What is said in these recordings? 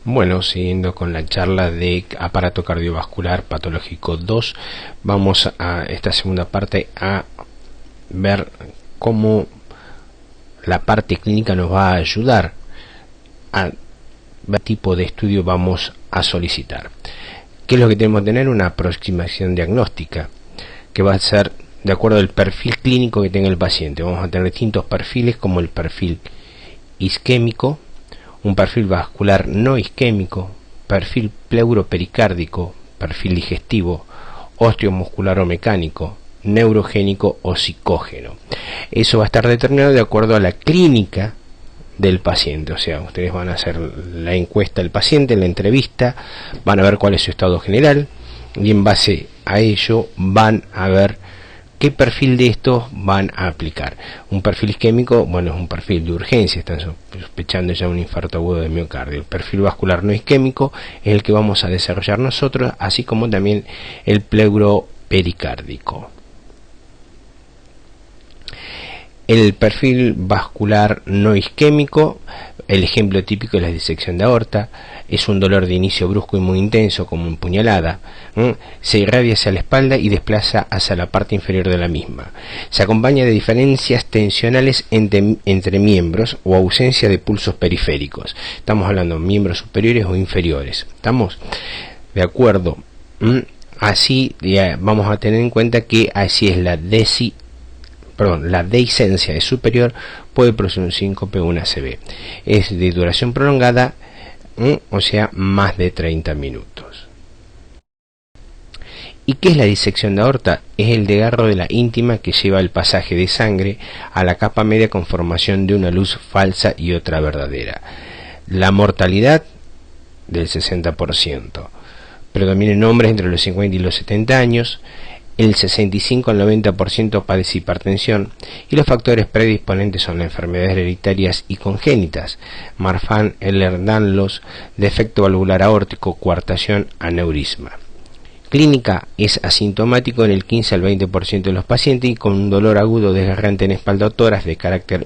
Bueno, siguiendo con la charla de aparato cardiovascular patológico 2, vamos a esta segunda parte a ver cómo la parte clínica nos va a ayudar a ver qué tipo de estudio vamos a solicitar. ¿Qué es lo que tenemos que tener? Una aproximación diagnóstica que va a ser de acuerdo al perfil clínico que tenga el paciente. Vamos a tener distintos perfiles, como el perfil isquémico, un perfil vascular no isquémico, perfil pleuropericárdico, perfil digestivo, osteomuscular o mecánico, neurogénico o psicógeno. Eso va a estar determinado de acuerdo a la clínica del paciente. O sea, ustedes van a hacer la encuesta del paciente, la entrevista, van a ver cuál es su estado general y en base a ello van a ver qué perfil de estos van a aplicar. Un perfil isquémico, bueno, es un perfil de urgencia, están sospechando ya un infarto agudo de miocardio. El perfil vascular no isquémico es el que vamos a desarrollar nosotros, así como también el pleuropericárdico. El perfil vascular no isquémico, el ejemplo típico es la disección de aorta, es un dolor de inicio brusco y muy intenso como una puñalada, se irradia hacia la espalda y desplaza hacia la parte inferior de la misma. Se acompaña de diferencias tensionales entre miembros o ausencia de pulsos periféricos. Estamos hablando de miembros superiores o inferiores. ¿Estamos de acuerdo? Así vamos a tener en cuenta que así es la dehiscencia de superior puede producir un síncope o una ACV. Es de duración prolongada, o sea, más de 30 minutos. ¿Y qué es la disección de aorta? Es el desgarro de la íntima que lleva el pasaje de sangre a la capa media con formación de una luz falsa y otra verdadera. La mortalidad del 60%. Predominan hombres entre los 50 y los 70 años. El 65 al 90% padece hipertensión y los factores predisponentes son las enfermedades hereditarias y congénitas, Marfan, Ehlers-Danlos, defecto valvular aórtico, coartación, aneurisma. Clínica: es asintomático en el 15 al 20% de los pacientes y con un dolor agudo desgarrante en espalda o tórax de carácter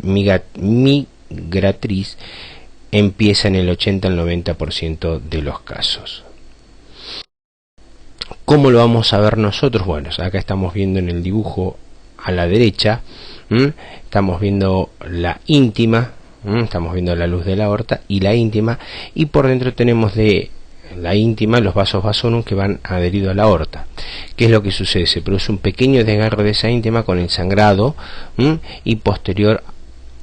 migratriz, empieza en el 80 al 90% de los casos. ¿Cómo lo vamos a ver nosotros? Bueno, acá estamos viendo en el dibujo a la derecha, estamos viendo la íntima, estamos viendo la luz de la aorta y la íntima, y por dentro tenemos de la íntima los vasos vasorum que van adheridos a la aorta. ¿Qué es lo que sucede? Se produce un pequeño desgarro de esa íntima con el sangrado y posterior,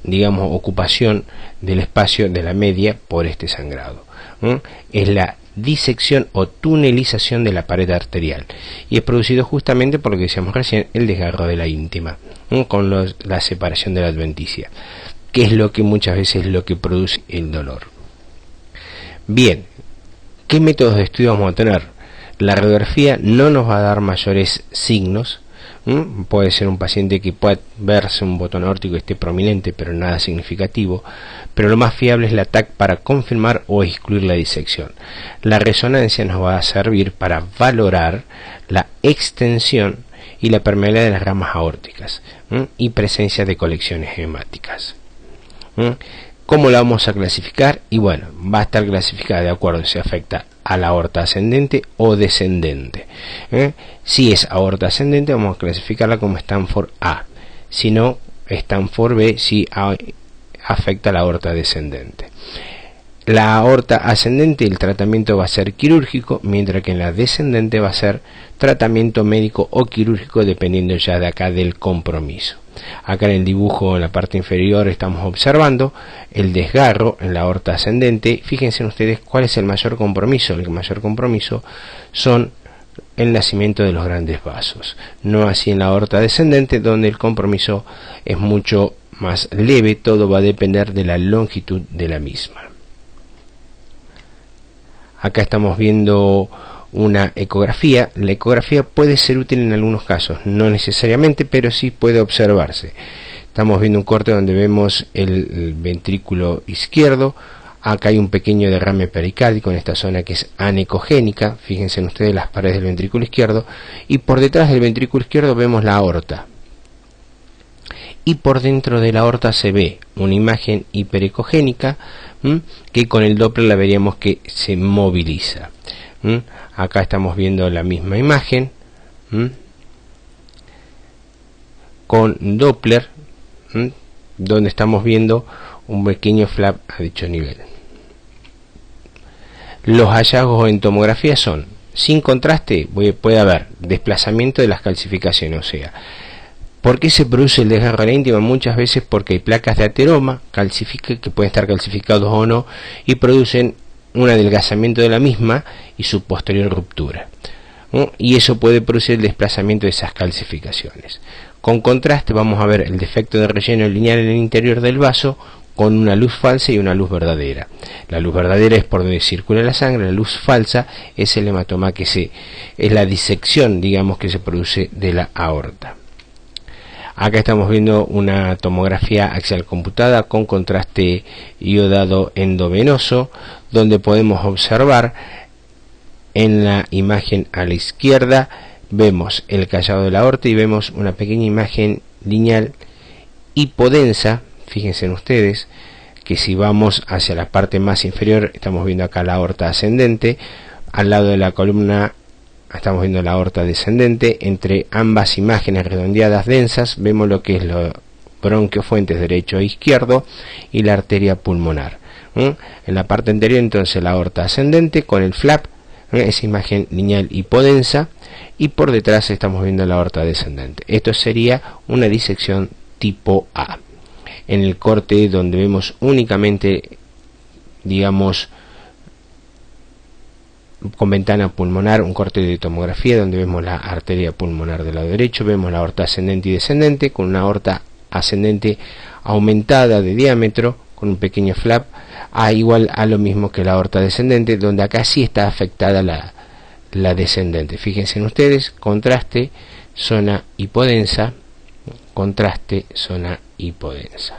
digamos, ocupación del espacio de la media por este sangrado. Es la disección o tunelización de la pared arterial y es producido justamente por lo que decíamos recién, el desgarro de la íntima, con la separación de la adventicia, que es lo que muchas veces es lo que produce el dolor. Bien, ¿qué métodos de estudio vamos a tener? La radiografía no nos va a dar mayores signos. Puede ser un paciente que pueda verse un botón aórtico que esté prominente pero nada significativo, pero lo más fiable es la TAC para confirmar o excluir la disección. La resonancia nos va a servir para valorar la extensión y la permeabilidad de las ramas aórticas y presencia de colecciones hemáticas. ¿Cómo la vamos a clasificar? Y bueno, va a estar clasificada de acuerdo si afecta a la aorta ascendente o descendente. Si es aorta ascendente, vamos a clasificarla como Stanford A. Si no, Stanford B, si afecta a la aorta descendente. La aorta ascendente, el tratamiento va a ser quirúrgico, mientras que en la descendente va a ser tratamiento médico o quirúrgico, dependiendo ya de acá del compromiso. Acá en el dibujo, en la parte inferior, estamos observando el desgarro en la aorta ascendente. Fíjense ustedes cuál es el mayor compromiso. El mayor compromiso son el nacimiento de los grandes vasos, no así en la aorta descendente, donde el compromiso es mucho más leve. Todo va a depender de la longitud de la misma. Acá estamos viendo una ecografía. La ecografía puede ser útil en algunos casos, no necesariamente, pero sí puede observarse. Estamos viendo un corte donde vemos el ventrículo izquierdo. Acá hay un pequeño derrame pericárdico en esta zona que es anecogénica. Fíjense ustedes las paredes del ventrículo izquierdo, y por detrás del ventrículo izquierdo vemos la aorta. y por dentro de la aorta se ve una imagen hiperecogénica que con el Doppler la veríamos que se moviliza. Acá estamos viendo la misma imagen con Doppler, donde estamos viendo un pequeño flap a dicho nivel. Los hallazgos en tomografía son: sin contraste puede haber desplazamiento de las calcificaciones, o sea, ¿por qué se produce el desgarro de la íntima? Muchas veces porque hay placas de ateroma que pueden estar calcificados o no, y producen un adelgazamiento de la misma y su posterior ruptura, y eso puede producir el desplazamiento de esas calcificaciones. Con contraste vamos a ver el defecto de relleno lineal en el interior del vaso con una luz falsa y una luz verdadera. La luz verdadera es por donde circula la sangre, la luz falsa es el hematoma es la disección, digamos, que se produce de la aorta. Acá estamos viendo una tomografía axial computada con contraste iodado endovenoso, donde podemos observar en la imagen a la izquierda, vemos el callado de la aorta y vemos una pequeña imagen lineal hipodensa. Fíjense en ustedes que si vamos hacia la parte más inferior, estamos viendo acá la aorta ascendente, al lado de la columna estamos viendo la aorta descendente. Entre ambas imágenes redondeadas densas vemos lo que es los bronquiofuentes derecho e izquierdo y la arteria pulmonar. En la parte anterior entonces la aorta ascendente con el flap, esa imagen lineal hipodensa, y por detrás estamos viendo la aorta descendente. Esto sería una disección tipo A. En el corte donde vemos únicamente, digamos, con ventana pulmonar, un corte de tomografía donde vemos la arteria pulmonar del lado derecho, vemos la aorta ascendente y descendente, con una aorta ascendente aumentada de diámetro, con un pequeño flap, igual a lo mismo que la aorta descendente, donde acá sí está afectada la descendente. Fíjense en ustedes, contraste, zona hipodensa, contraste, zona hipodensa.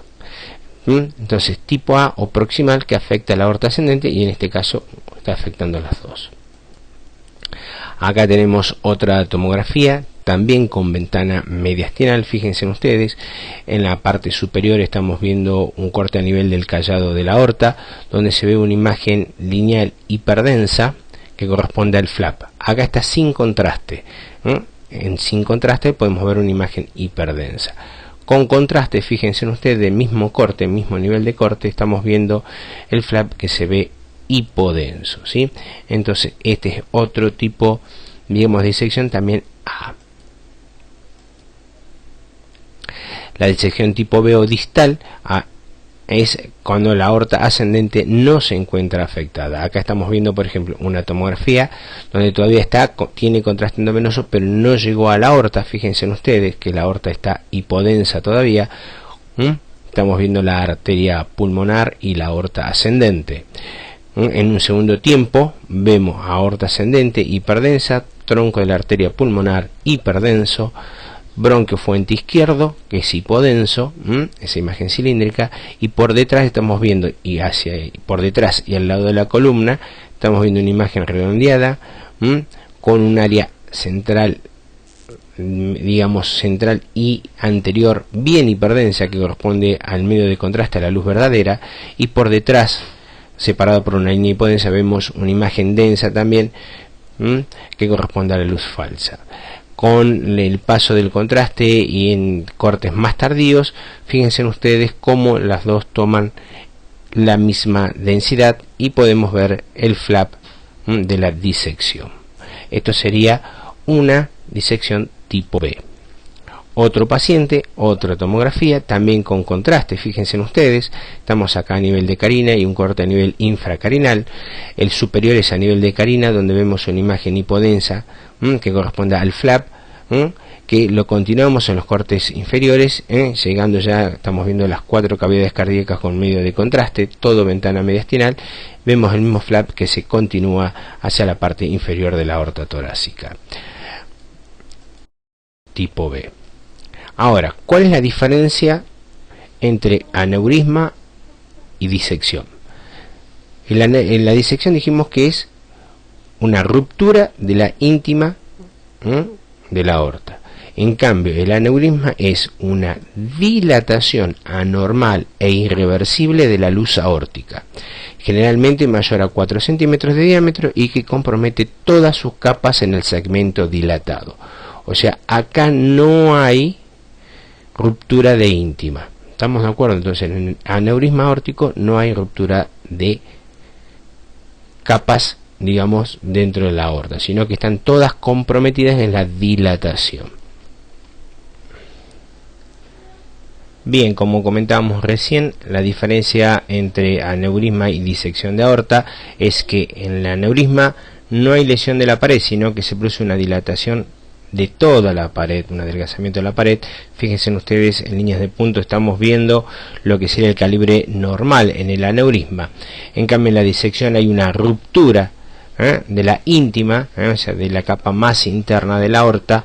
Entonces tipo A o proximal, que afecta a la aorta ascendente, y en este caso está afectando a las dos. Acá tenemos otra tomografía también con ventana mediastinal. Fíjense en ustedes, en la parte superior estamos viendo un corte a nivel del callado de la aorta, donde se ve una imagen lineal hiperdensa que corresponde al flap. Acá está sin contraste. Sin contraste podemos ver una imagen hiperdensa. Con contraste, fíjense en ustedes, del mismo corte, mismo nivel de corte, estamos viendo el flap que se ve hipodenso, ¿sí? Entonces este es otro tipo, digamos, de disección también A. La disección tipo B o distal es cuando la aorta ascendente no se encuentra afectada. Acá estamos viendo, por ejemplo, una tomografía donde todavía tiene contraste endovenoso, pero no llegó a la aorta. Fíjense en ustedes que la aorta está hipodensa todavía. Estamos viendo la arteria pulmonar y la aorta ascendente. En un segundo tiempo vemos aorta ascendente hiperdensa, tronco de la arteria pulmonar hiperdenso, bronquiofuente izquierdo que es hipodenso, esa imagen cilíndrica, y por detrás estamos viendo, por detrás y al lado de la columna estamos viendo una imagen redondeada con un área central, digamos central y anterior bien hiperdensa, que corresponde al medio de contraste, a la luz verdadera, y por detrás, separado por una línea hipodensa, vemos una imagen densa también que corresponde a la luz falsa. Con el paso del contraste y en cortes más tardíos, fíjense ustedes cómo las dos toman la misma densidad y podemos ver el flap de la disección. Esto sería una disección tipo B. Otro paciente, otra tomografía, también con contraste. Fíjense ustedes, estamos acá a nivel de carina y un corte a nivel infracarinal. El superior es a nivel de carina, donde vemos una imagen hipodensa que corresponde al flap, que lo continuamos en los cortes inferiores, llegando ya, estamos viendo las 4 cavidades cardíacas con medio de contraste, todo ventana mediastinal. Vemos el mismo flap que se continúa hacia la parte inferior de la aorta torácica. Tipo B. Ahora, ¿cuál es la diferencia entre aneurisma y disección? En la disección dijimos que es una ruptura de la íntima de la aorta. En cambio, el aneurisma es una dilatación anormal e irreversible de la luz aórtica, generalmente mayor a 4 centímetros de diámetro y que compromete todas sus capas en el segmento dilatado. O sea, acá no hay ruptura de íntima. ¿Estamos de acuerdo? Entonces, en el aneurisma aórtico no hay ruptura de capas, digamos, dentro de la aorta, sino que están todas comprometidas en la dilatación. Bien, como comentábamos recién, la diferencia entre aneurisma y disección de aorta es que en el aneurisma no hay lesión de la pared, sino que se produce una dilatación de toda la pared, un adelgazamiento de la pared. Fíjense ustedes, en líneas de punto estamos viendo lo que sería el calibre normal en el aneurisma. En cambio, en la disección hay una ruptura de la íntima, o sea, de la capa más interna de la aorta,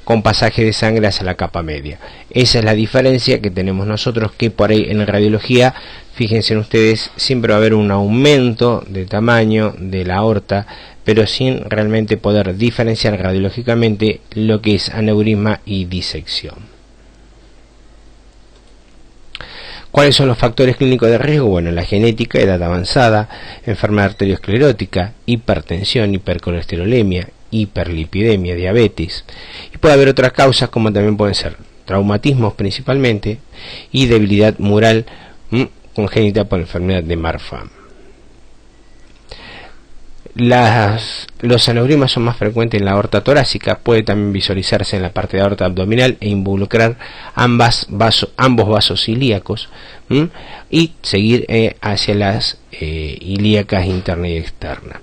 con pasaje de sangre hacia la capa media. Esa es la diferencia que tenemos nosotros, que por ahí en la radiología, fíjense ustedes, siempre va a haber un aumento de tamaño de la aorta, pero sin realmente poder diferenciar radiológicamente lo que es aneurisma y disección. ¿Cuáles son los factores clínicos de riesgo? Bueno, la genética, edad avanzada, enfermedad arteriosclerótica, hipertensión, hipercolesterolemia, hiperlipidemia, diabetes. Y puede haber otras causas como también pueden ser traumatismos principalmente y debilidad mural congénita por enfermedad de Marfan. Los aneurismas son más frecuentes en la aorta torácica, puede también visualizarse en la parte de aorta abdominal e involucrar ambos vasos ilíacos y seguir hacia las ilíacas interna y externa.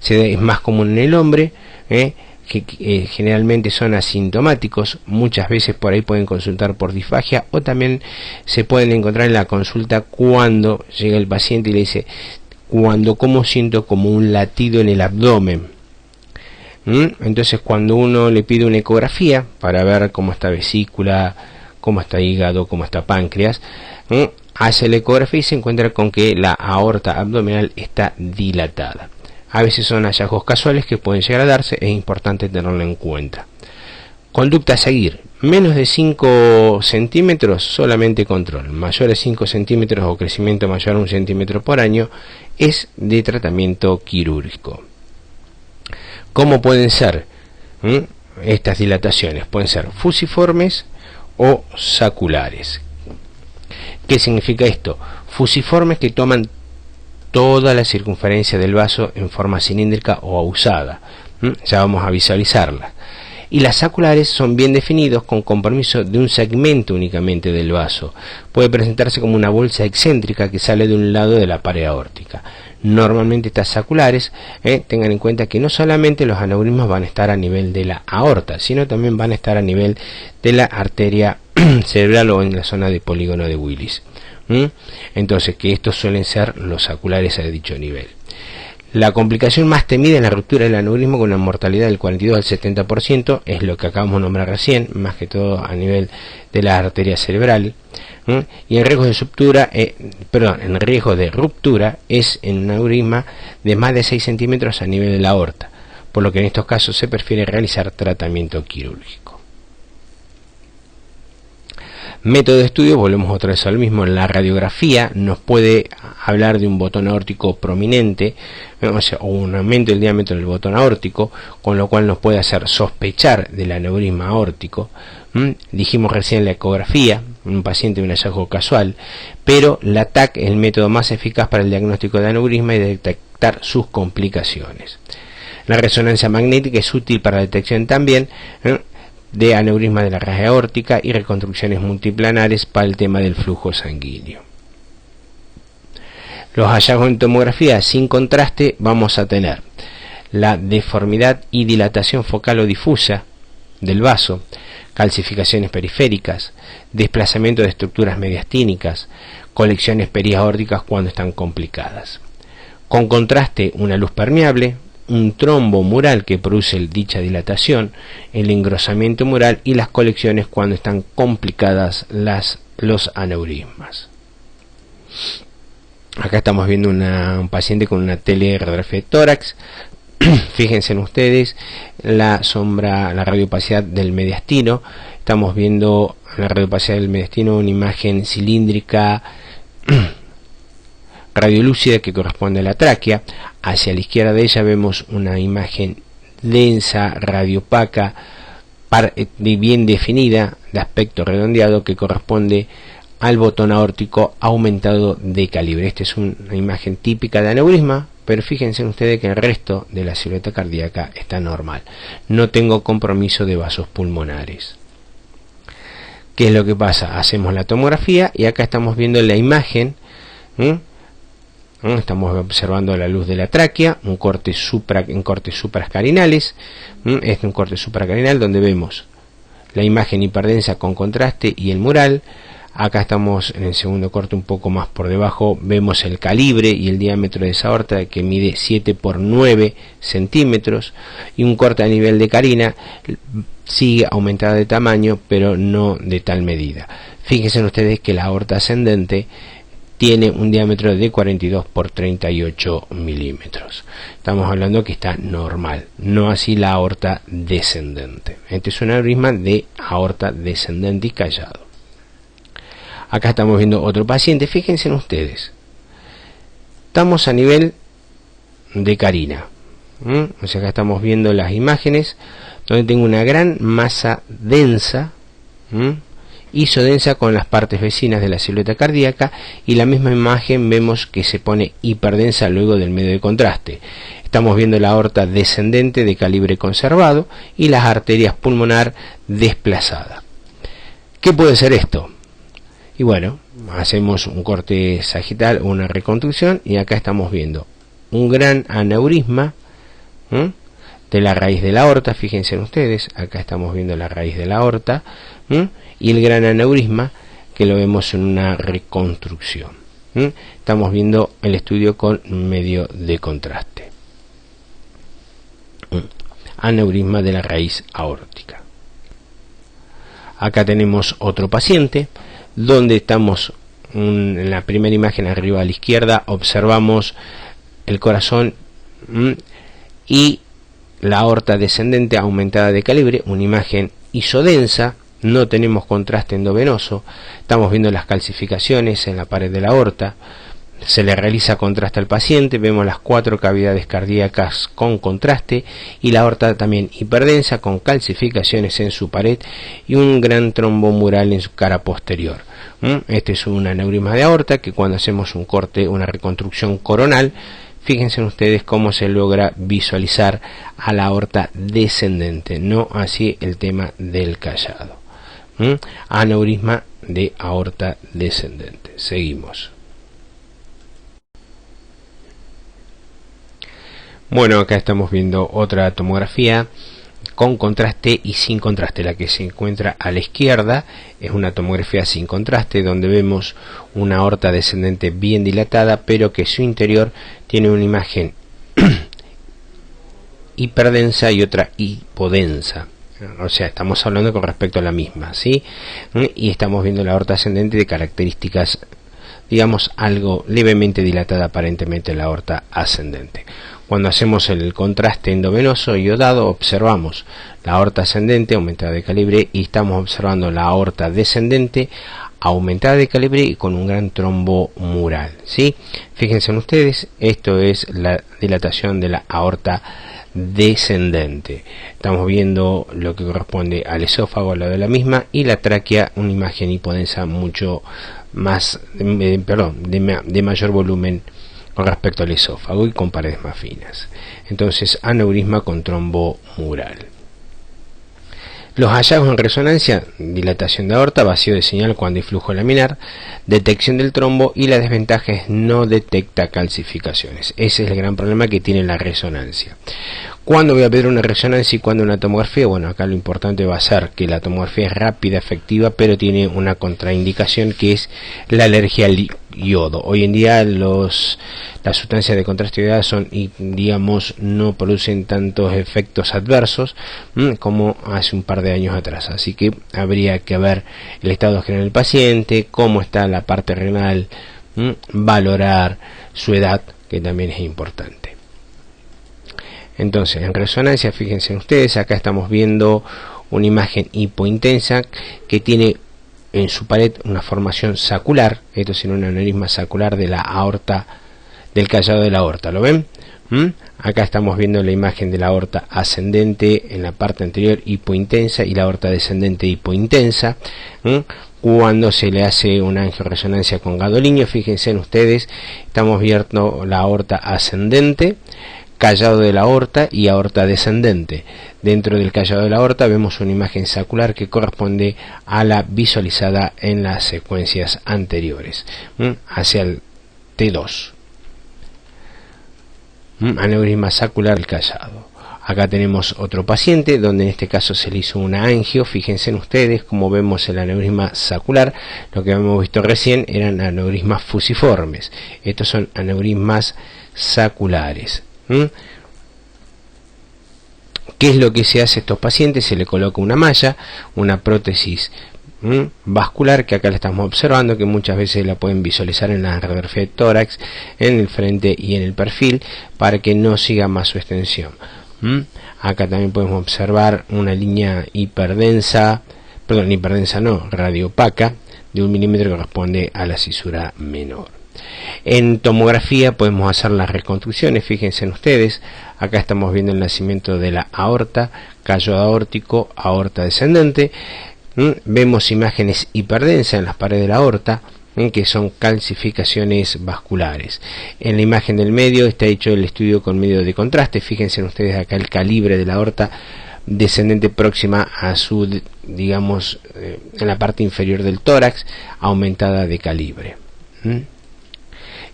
Es más común en el hombre, que generalmente son asintomáticos. Muchas veces por ahí pueden consultar por disfagia, o también se pueden encontrar en la consulta cuando llega el paciente y le dice: como siento como un latido en el abdomen. Entonces, cuando uno le pide una ecografía para ver cómo está vesícula, cómo está hígado, cómo está páncreas, hace la ecografía y se encuentra con que la aorta abdominal está dilatada. A veces son hallazgos casuales que pueden llegar a darse, es importante tenerlo en cuenta. Conducta a seguir: menos de 5 centímetros, solamente control. Mayor a 5 centímetros o crecimiento mayor a 1 centímetro por año es de tratamiento quirúrgico. ¿Cómo pueden ser estas dilataciones? Pueden ser fusiformes o saculares. ¿Qué significa esto? Fusiformes, que toman toda la circunferencia del vaso en forma cilíndrica o ahusada. Ya vamos a visualizarla. Y las saculares son bien definidos, con compromiso de un segmento únicamente del vaso. Puede presentarse como una bolsa excéntrica que sale de un lado de la pared aórtica. Normalmente estas saculares, tengan en cuenta que no solamente los aneurismas van a estar a nivel de la aorta, sino también van a estar a nivel de la arteria cerebral o en la zona de polígono de Willis. Entonces, que estos suelen ser los saculares a dicho nivel. La complicación más temida es la ruptura del aneurisma, con una mortalidad del 42 al 70%, es lo que acabamos de nombrar recién, más que todo a nivel de la arteria cerebral. Y el riesgo de ruptura es en un aneurisma de más de 6 centímetros a nivel de la aorta, por lo que en estos casos se prefiere realizar tratamiento quirúrgico. Método de estudio, volvemos otra vez al mismo. La radiografía nos puede hablar de un botón aórtico prominente, o un aumento del diámetro del botón aórtico, con lo cual nos puede hacer sospechar del aneurisma aórtico. Dijimos recién la ecografía, un paciente de un hallazgo casual, pero la TAC es el método más eficaz para el diagnóstico de aneurisma y de detectar sus complicaciones. La resonancia magnética es útil para la detección también de aneurisma de la raja aórtica y reconstrucciones multiplanares para el tema del flujo sanguíneo. Los hallazgos en tomografía sin contraste: vamos a tener la deformidad y dilatación focal o difusa del vaso, calcificaciones periféricas, desplazamiento de estructuras mediastínicas, colecciones periaórticas cuando están complicadas. Con contraste, una luz permeable, un trombo mural que produce dicha dilatación, el engrosamiento mural y las colecciones cuando están complicadas los aneurismas. Acá estamos viendo un paciente con una teleradiografía de tórax Fíjense en ustedes la sombra, la radiopacidad del mediastino. Estamos viendo la radiopacidad del mediastino, una imagen cilíndrica radiolúcida que corresponde a la tráquea. Hacia la izquierda de ella vemos una imagen densa, radiopaca, bien definida, de aspecto redondeado, que corresponde al botón aórtico aumentado de calibre. Esta es una imagen típica de aneurisma, pero fíjense ustedes que el resto de la silueta cardíaca está normal. No tengo compromiso de vasos pulmonares. ¿Qué es lo que pasa? Hacemos la tomografía y acá estamos viendo la imagen. Estamos observando la luz de la tráquea, un corte en cortes suprascarinales. Es un corte supracarinal donde vemos la imagen hiperdensa con contraste y el mural. Acá estamos en el segundo corte, un poco más por debajo, vemos el calibre y el diámetro de esa aorta, que mide 7 por 9 centímetros, y un corte a nivel de carina. Sigue aumentada de tamaño, pero no de tal medida. Fíjense ustedes que la aorta ascendente tiene un diámetro de 42 por 38 milímetros. Estamos hablando que está normal, no así la aorta descendente. Este es un aneurisma de aorta descendente y callado. Acá estamos viendo otro paciente. Fíjense en ustedes, estamos a nivel de carina. O sea, acá estamos viendo las imágenes donde tengo una gran masa densa, isodensa con las partes vecinas de la silueta cardíaca, y la misma imagen vemos que se pone hiperdensa luego del medio de contraste. Estamos viendo la aorta descendente de calibre conservado y las arterias pulmonar desplazadas. ¿Qué puede ser esto? Y bueno, hacemos un corte sagital, una reconstrucción, y acá estamos viendo un gran aneurisma de la raíz de la aorta. Fíjense ustedes, acá estamos viendo la raíz de la aorta y el gran aneurisma, que lo vemos en una reconstrucción. Estamos viendo el estudio con medio de contraste. Aneurisma de la raíz aórtica. Acá tenemos otro paciente donde estamos en la primera imagen arriba a la izquierda, observamos el corazón y la aorta descendente aumentada de calibre, una imagen isodensa, no tenemos contraste endovenoso. Estamos viendo las calcificaciones en la pared de la aorta, se le realiza contraste al paciente, vemos las 4 cavidades cardíacas con contraste y la aorta también hiperdensa con calcificaciones en su pared y un gran trombo mural en su cara posterior. Este es un aneurisma de aorta que cuando hacemos un corte, una reconstrucción coronal, fíjense ustedes cómo se logra visualizar a la aorta descendente, no así el tema del callado. Aneurisma de aorta descendente. Seguimos. Bueno, acá estamos viendo otra tomografía con contraste y sin contraste. La que se encuentra a la izquierda es una tomografía sin contraste, donde vemos una aorta descendente bien dilatada, pero que su interior tiene una imagen hiperdensa y otra hipodensa. O sea, estamos hablando con respecto a la misma, ¿sí? Y estamos viendo la aorta ascendente de características, digamos, algo levemente dilatada, aparentemente la aorta ascendente. Cuando hacemos el contraste endovenoso iodado, observamos la aorta ascendente aumentada de calibre y estamos observando la aorta descendente aumentada de calibre y con un gran trombo mural, ¿sí? Fíjense en ustedes, esto es la dilatación de la aorta descendente. Estamos viendo lo que corresponde al esófago al lado de la misma, y la tráquea, una imagen hipodensa mucho más, de mayor volumen con respecto al esófago y con paredes más finas. Entonces, aneurisma con trombo mural. Los hallazgos en resonancia: dilatación de aorta, vacío de señal cuando hay flujo laminar, detección del trombo, y la desventaja es no detecta calcificaciones. Ese es el gran problema que tiene la resonancia. ¿Cuándo voy a pedir una resonancia y cuándo una tomografía? Bueno, acá lo importante va a ser que la tomografía es rápida, efectiva, pero tiene una contraindicación, que es la alergia al yodo. Hoy en día las sustancias de contraste iodado son, digamos, no producen tantos efectos adversos como hace un par de años atrás. Así que habría que ver el estado general del paciente, cómo está la parte renal, valorar su edad, que también es importante. Entonces, en resonancia, fíjense ustedes, acá estamos viendo una imagen hipointensa que tiene en su pared una formación sacular. Esto es un aneurisma sacular de la aorta, del callado de la aorta, ¿lo ven? Acá estamos viendo la imagen de la aorta ascendente en la parte anterior hipointensa y la aorta descendente hipointensa. Cuando se le hace una angioresonancia con gadolinio, fíjense en ustedes, estamos viendo la aorta ascendente, callado de la aorta y aorta descendente. Dentro del callado de la aorta vemos una imagen sacular que corresponde a la visualizada en las secuencias anteriores, hacia el T2. Aneurisma sacular del callado. Acá tenemos otro paciente donde en este caso se le hizo una angio. Fíjense en ustedes como vemos el aneurisma sacular. Lo que hemos visto recién eran aneurismas fusiformes. Estos son aneurismas saculares. ¿Qué es lo que se hace a estos pacientes? Se le coloca una malla, una prótesis vascular, que acá la estamos observando, que muchas veces la pueden visualizar en la radiografía de tórax, en el frente y en el perfil, para que no siga más su extensión. Acá también podemos observar una línea hiperdensa, radiopaca, de 1 milímetro, que corresponde a la cisura menor. En tomografía podemos hacer las reconstrucciones. Fíjense en ustedes, acá estamos viendo el nacimiento de la aorta, callo aórtico, aorta descendente. Vemos imágenes hiperdensas en las paredes de la aorta, que son calcificaciones vasculares. En la imagen del medio está hecho el estudio con medio de contraste. Fíjense en ustedes acá el calibre de la aorta descendente próxima a su, digamos, en la parte inferior del tórax, aumentada de calibre.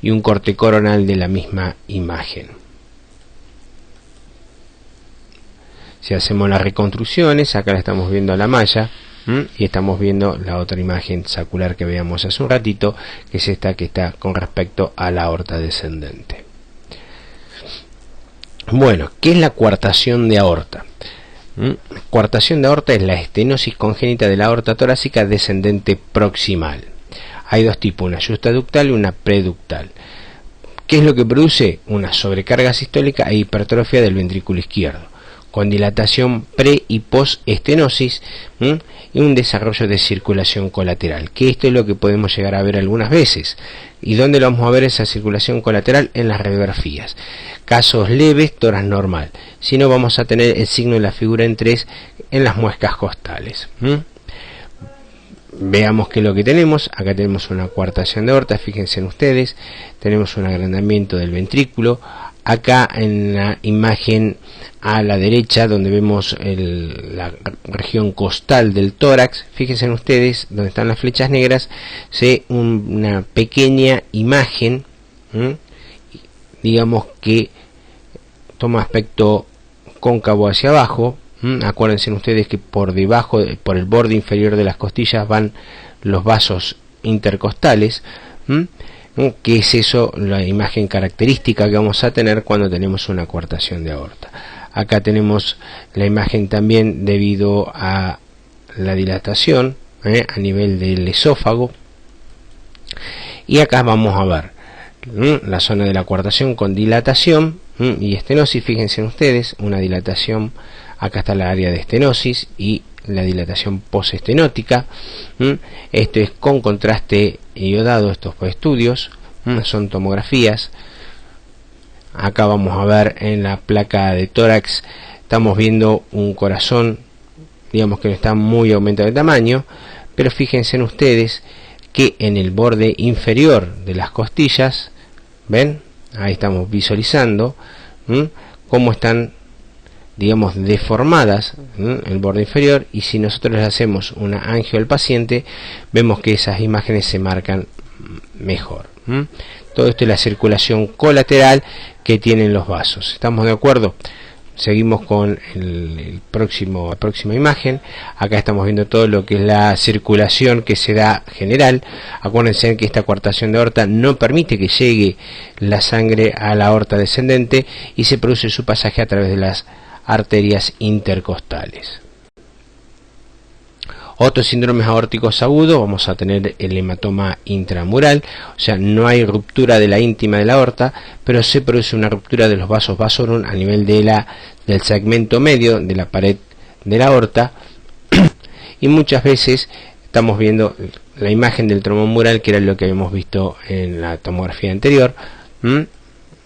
Y un corte coronal de la misma imagen. Si hacemos las reconstrucciones, acá la estamos viendo a la malla, y estamos viendo la otra imagen sacular que veíamos hace un ratito, que es esta que está con respecto a la aorta descendente. Bueno, ¿qué es la coartación de aorta? Coartación de aorta es la estenosis congénita de la aorta torácica descendente proximal. Hay dos tipos, una justaductal y una preductal. ¿Qué es lo que produce? Una sobrecarga sistólica e hipertrofia del ventrículo izquierdo, con dilatación pre y post estenosis, y un desarrollo de circulación colateral, que esto es lo que podemos llegar a ver algunas veces. ¿Y dónde lo vamos a ver esa circulación colateral? En las radiografías. Casos leves, tórax normal. Si no, vamos a tener el signo de la figura en 3 en las muescas costales. Veamos qué es lo que tenemos. Acá tenemos una coartación de aorta, fíjense en ustedes, tenemos un agrandamiento del ventrículo. Acá en la imagen a la derecha, donde vemos la región costal del tórax, fíjense en ustedes, donde están las flechas negras, se una pequeña imagen, digamos que toma aspecto cóncavo hacia abajo. Acuérdense ustedes que por debajo, por el borde inferior de las costillas, van los vasos intercostales. ¿Qué es eso? La imagen característica que vamos a tener cuando tenemos una coartación de aorta. Acá tenemos la imagen también debido a la dilatación a nivel del esófago. Y acá vamos a ver la zona de la coartación con dilatación y estenosis. Fíjense ustedes, una dilatación. Acá está la área de estenosis y la dilatación postestenótica. Esto es con contraste iodado, estos estudios, son tomografías. Acá vamos a ver en la placa de tórax, estamos viendo un corazón, digamos que no está muy aumentado de tamaño, pero fíjense en ustedes que en el borde inferior de las costillas, ven, ahí estamos visualizando cómo están, digamos, deformadas el borde inferior, y si nosotros le hacemos una angio al paciente, vemos que esas imágenes se marcan mejor. Todo esto es la circulación colateral que tienen los vasos. ¿Estamos de acuerdo? Seguimos con la próxima imagen. Acá estamos viendo todo lo que es la circulación que se da general. Acuérdense que esta coartación de aorta no permite que llegue la sangre a la aorta descendente y se produce su pasaje a través de las arterias intercostales. Otros síndromes aórticos agudos, vamos a tener el hematoma intramural, o sea, no hay ruptura de la íntima de la aorta, pero se produce una ruptura de los vasos vasorum a nivel del segmento medio de la pared de la aorta, y muchas veces estamos viendo la imagen del trombón mural, que era lo que habíamos visto en la tomografía anterior,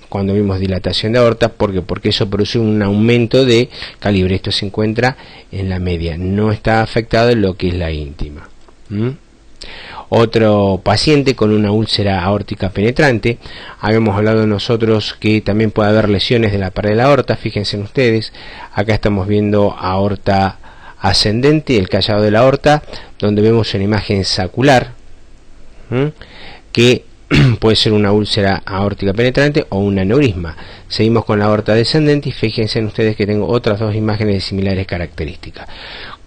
cuando vimos dilatación de aorta, porque eso produce un aumento de calibre. Esto se encuentra en la media, no está afectado en lo que es la íntima. Otro paciente con una úlcera aórtica penetrante, habíamos hablado nosotros que también puede haber lesiones de la pared de la aorta. Fíjense ustedes, acá estamos viendo aorta ascendente, el callado de la aorta, donde vemos una imagen sacular, que puede ser una úlcera aórtica penetrante o un aneurisma. Seguimos con la aorta descendente y fíjense ustedes que tengo otras dos imágenes de similares características.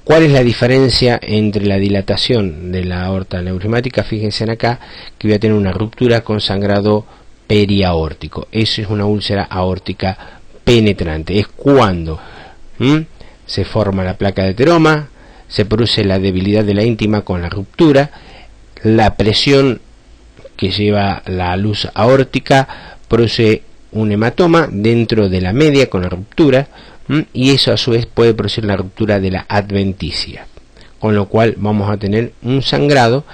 ¿Cuál es la diferencia entre la dilatación de la aorta aneurismática? Fíjense acá que voy a tener una ruptura con sangrado periaórtico. Eso es una úlcera aórtica penetrante. Es cuando se forma la placa de ateroma, se produce la debilidad de la íntima con la ruptura, la presión que lleva la luz aórtica produce un hematoma dentro de la media con la ruptura, y eso a su vez puede producir la ruptura de la adventicia, con lo cual vamos a tener un sangrado,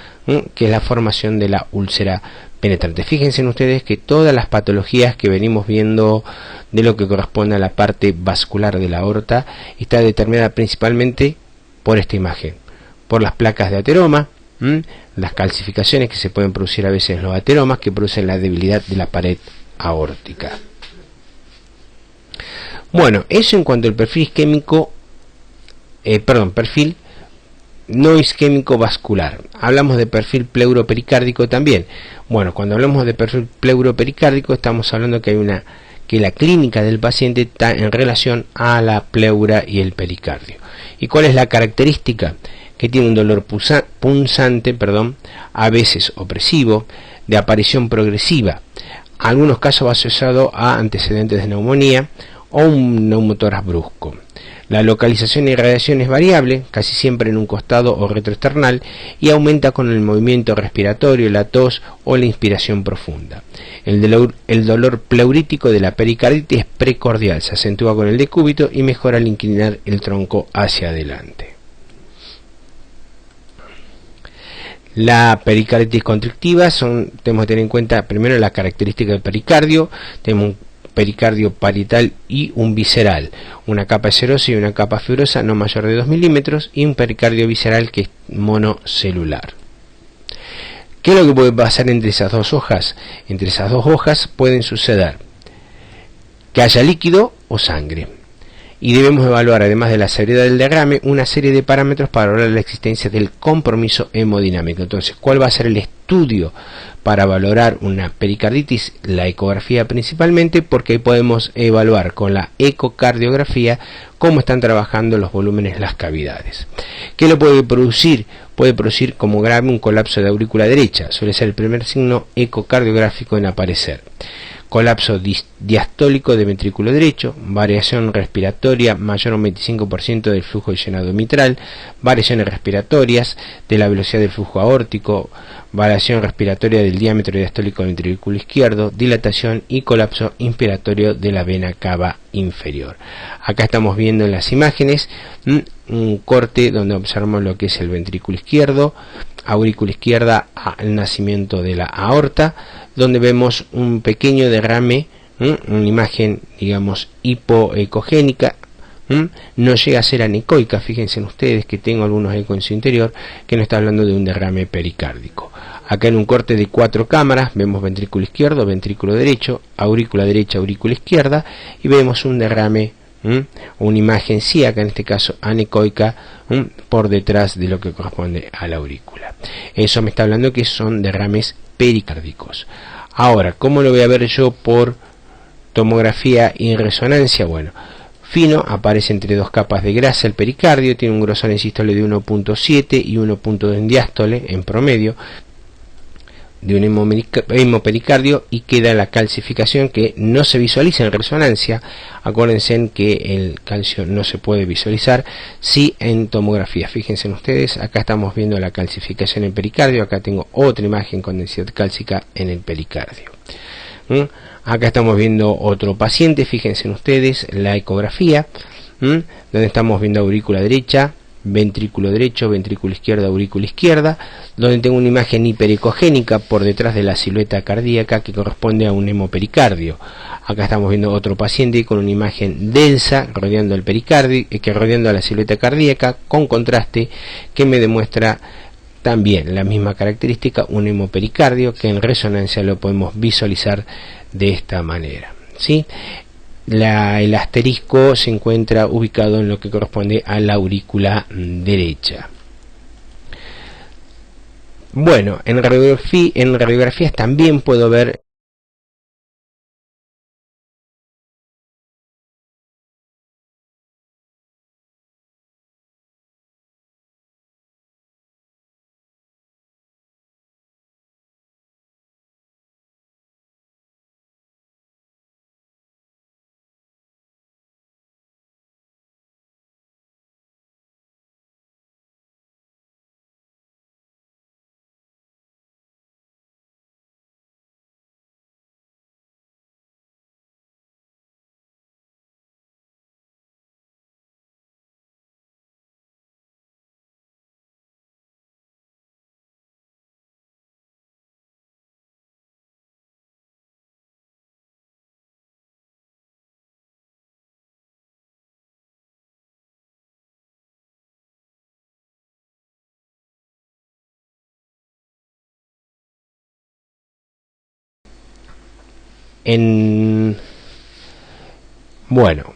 que es la formación de la úlcera penetrante. Fíjense ustedes que todas las patologías que venimos viendo de lo que corresponde a la parte vascular de la aorta está determinada principalmente por esta imagen, por las placas de ateroma, las calcificaciones que se pueden producir a veces en los ateromas, que producen la debilidad de la pared aórtica. Bueno, eso en cuanto al perfil isquémico, perfil no isquémico vascular. Hablamos de perfil pleuropericárdico también. Bueno, cuando hablamos de perfil pleuropericárdico estamos hablando que la clínica del paciente está en relación a la pleura y el pericardio. ¿Y cuál es la característica? Que tiene un dolor punzante, a veces opresivo, de aparición progresiva. En algunos casos va asociado a antecedentes de neumonía o un neumotórax brusco. La localización de irradiación es variable, casi siempre en un costado o retroesternal, y aumenta con el movimiento respiratorio, la tos o la inspiración profunda. El dolor pleurítico de la pericarditis es precordial, se acentúa con el decúbito y mejora al inclinar el tronco hacia adelante. La pericarditis constrictiva tenemos que tener en cuenta primero la característica del pericardio. Tenemos un pericardio parietal y un visceral, una capa serosa y una capa fibrosa no mayor de 2 milímetros, y un pericardio visceral que es monocelular. ¿Qué es lo que puede pasar entre esas dos hojas? Entre esas dos hojas pueden suceder que haya líquido o sangre. Y debemos evaluar, además de la seriedad del diagrama, una serie de parámetros para valorar la existencia del compromiso hemodinámico. Entonces, ¿cuál va a ser el estudio para valorar una pericarditis? La ecografía principalmente, porque ahí podemos evaluar con la ecocardiografía cómo están trabajando los volúmenes, las cavidades. ¿Qué lo puede producir? Puede producir como grave un colapso de aurícula derecha. Suele ser el primer signo ecocardiográfico en aparecer. Colapso diastólico de ventrículo derecho, variación respiratoria mayor a un 25% del flujo de llenado mitral, variaciones respiratorias de la velocidad del flujo aórtico, variación respiratoria del diámetro diastólico del ventrículo izquierdo, dilatación y colapso inspiratorio de la vena cava inferior. Acá estamos viendo en las imágenes un corte donde observamos lo que es el ventrículo izquierdo, aurícula izquierda, el nacimiento de la aorta, donde vemos un pequeño derrame, una imagen, digamos, hipoecogénica, no llega a ser anecoica. Fíjense ustedes que tengo algunos ecos en su interior, que no está hablando de un derrame pericárdico. Acá en un corte de 4 cámaras vemos ventrículo izquierdo, ventrículo derecha, aurícula izquierda, y vemos un derrame, una imagen cíaca, en este caso anecoica, por detrás de lo que corresponde a la aurícula. Eso me está hablando que son derrames pericárdicos. Ahora, ¿cómo lo voy a ver yo por tomografía y resonancia? Bueno, fino, aparece entre 2 capas de grasa el pericardio, tiene un grosor en sístole de 1.7 y 1.2 en diástole en promedio. de un hemopericardio y queda la calcificación que no se visualiza en resonancia. Acuérdense en que el calcio no se puede visualizar, sí en tomografía. Fíjense ustedes, acá estamos viendo la calcificación en pericardio, acá tengo otra imagen con densidad cálcica en el pericardio. Acá estamos viendo otro paciente, fíjense ustedes la ecografía, donde estamos viendo aurícula derecha, ventrículo derecho, ventrículo izquierda, aurícula izquierda, donde tengo una imagen hiperecogénica por detrás de la silueta cardíaca que corresponde a un hemopericardio. Acá estamos viendo otro paciente con una imagen densa rodeando el pericardio, rodeando a la silueta cardíaca con contraste, que me demuestra también la misma característica, un hemopericardio, que en resonancia lo podemos visualizar de esta manera, ¿sí? El asterisco se encuentra ubicado en lo que corresponde a la aurícula derecha. Bueno, en radiografías también puedo ver bueno,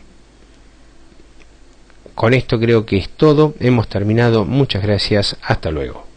con esto creo que es todo, hemos terminado, muchas gracias, hasta luego.